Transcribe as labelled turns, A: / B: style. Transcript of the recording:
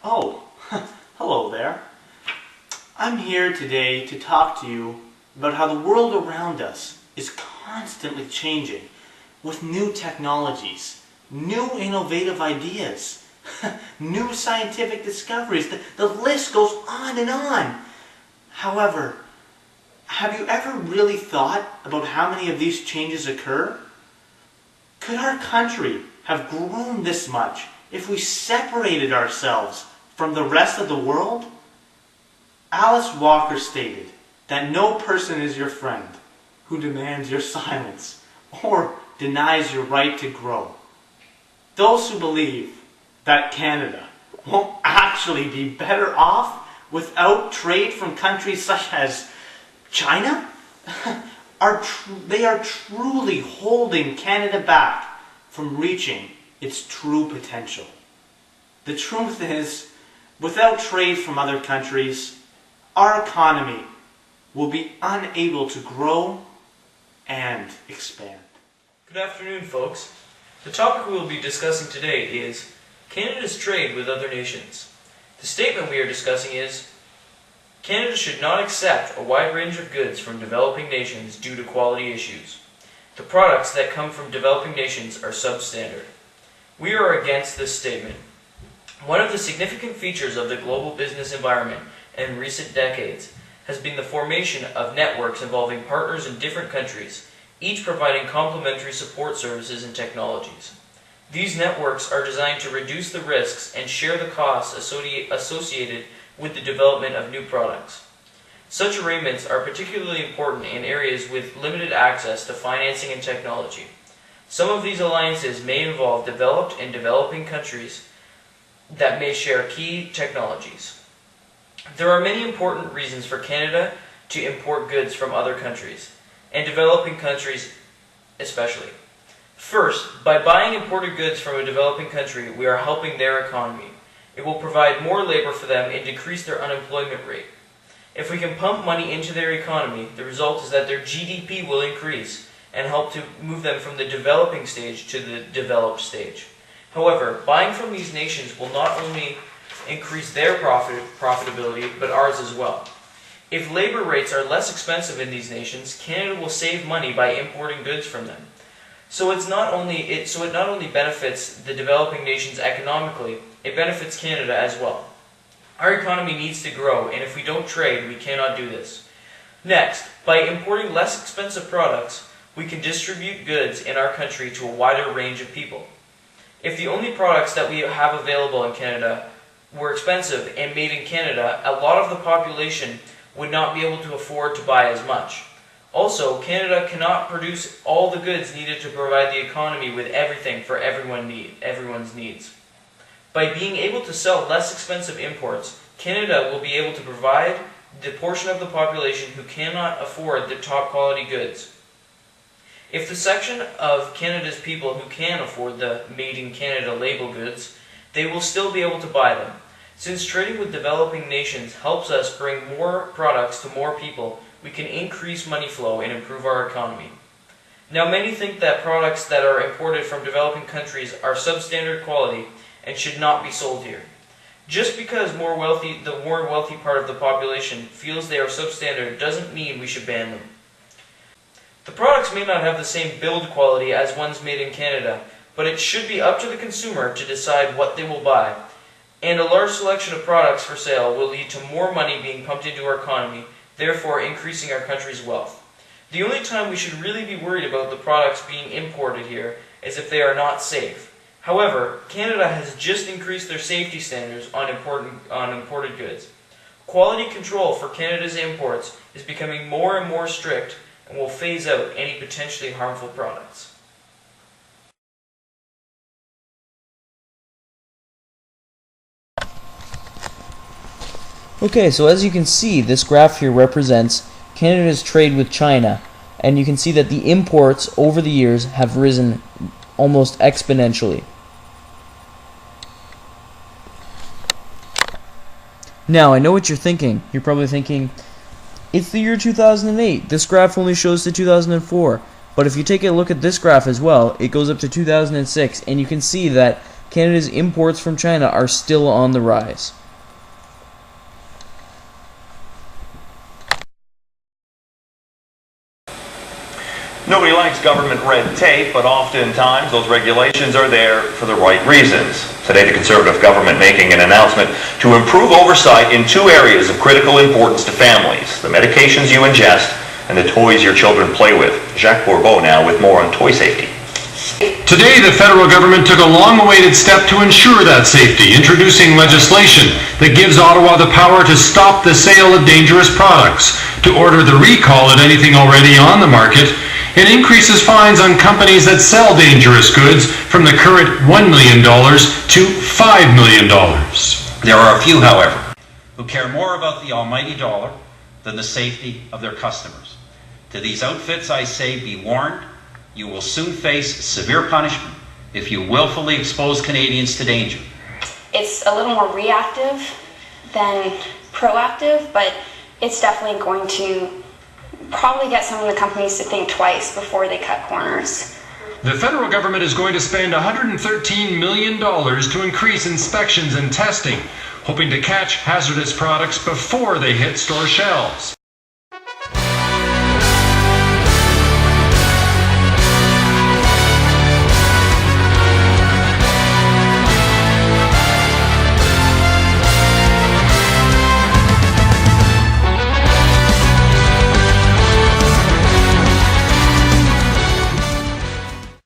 A: Oh, hello there. I'm here today to talk to you about how the world around us is constantly changing with new technologies, new innovative ideas, new scientific discoveries. The list goes on and on. However, have you ever really thought about how many of these changes occur? Could our country have grown this much if we separated ourselves from the rest of the world? Alice Walker stated that no person is your friend who demands your silence or denies your right to grow. Those who believe that Canada won't actually be better off without trade from countries such as China are truly holding Canada back from reaching its true potential. The truth is, without trade from other countries, our economy will be unable to grow and expand.
B: Good afternoon, folks. The topic we will be discussing today is Canada's trade with other nations. The statement we are discussing is, Canada should not accept a wide range of goods from developing nations due to quality issues. The products that come from developing nations are substandard. We are against this statement. One of the significant features of the global business environment in recent decades has been the formation of networks involving partners in different countries, each providing complementary support services and technologies. These networks are designed to reduce the risks and share the costs associated with the development of new products. Such arrangements are particularly important in areas with limited access to financing and technology. Some of these alliances may involve developed and developing countries that may share key technologies. There are many important reasons for Canada to import goods from other countries, and developing countries especially. First, by buying imported goods from a developing country, we are helping their economy. It will provide more labor for them and decrease their unemployment rate. If we can pump money into their economy, the result is that their GDP will increase and help to move them from the developing stage to the developed stage. However, buying from these nations will not only increase their profitability, but ours as well. If labor rates are less expensive in these nations, Canada will save money by importing goods from them. So it not only benefits the developing nations economically, it benefits Canada as well. Our economy needs to grow, and if we don't trade, we cannot do this. Next, by importing less expensive products, we can distribute goods in our country to a wider range of people. If the only products that we have available in Canada were expensive and made in Canada, a lot of the population would not be able to afford to buy as much. Also, Canada cannot produce all the goods needed to provide the economy with everything for everyone's needs. By being able to sell less expensive imports, Canada will be able to provide the portion of the population who cannot afford the top quality goods. If the section of Canada's people who can afford the Made in Canada label goods, they will still be able to buy them. Since trading with developing nations helps us bring more products to more people, we can increase money flow and improve our economy. Now, many think that products that are imported from developing countries are substandard quality and should not be sold here. Just because the more wealthy part of the population feels they are substandard doesn't mean we should ban them. The products may not have the same build quality as ones made in Canada, but it should be up to the consumer to decide what they will buy, and a large selection of products for sale will lead to more money being pumped into our economy, therefore increasing our country's wealth. The only time we should really be worried about the products being imported here is if they are not safe. However, Canada has just increased their safety standards on imported goods. Quality control for Canada's imports is becoming more and more strict and will phase out any potentially harmful products.
C: Okay, so as you can see, this graph here represents Canada's trade with China, and you can see that the imports over the years have risen almost exponentially. Now, I know what you're thinking. You're probably thinking, it's the year 2008. This graph only shows to 2004. But if you take a look at this graph as well, it goes up to 2006, and you can see that Canada's imports from China are still on the rise.
D: Nobody likes government red tape, but oftentimes those regulations are there for the right reasons. Today, the Conservative government making an announcement to improve oversight in two areas of critical importance to families: the medications you ingest and the toys your children play with. Jacques Bourbeau now with more on toy safety.
E: Today, the federal government took a long-awaited step to ensure that safety, introducing legislation that gives Ottawa the power to stop the sale of dangerous products, to order the recall of anything already on the market. It increases fines on companies that sell dangerous goods from the current $1 million to $5 million.
F: There are a few, however, who care more about the almighty dollar than the safety of their customers. To these outfits I say, be warned, you will soon face severe punishment if you willfully expose Canadians to danger.
G: It's a little more reactive than proactive, but it's definitely going to probably get some of the companies to think twice before they cut corners.
E: The federal government is going to spend $113 million to increase inspections and testing, hoping to catch hazardous products before they hit store shelves.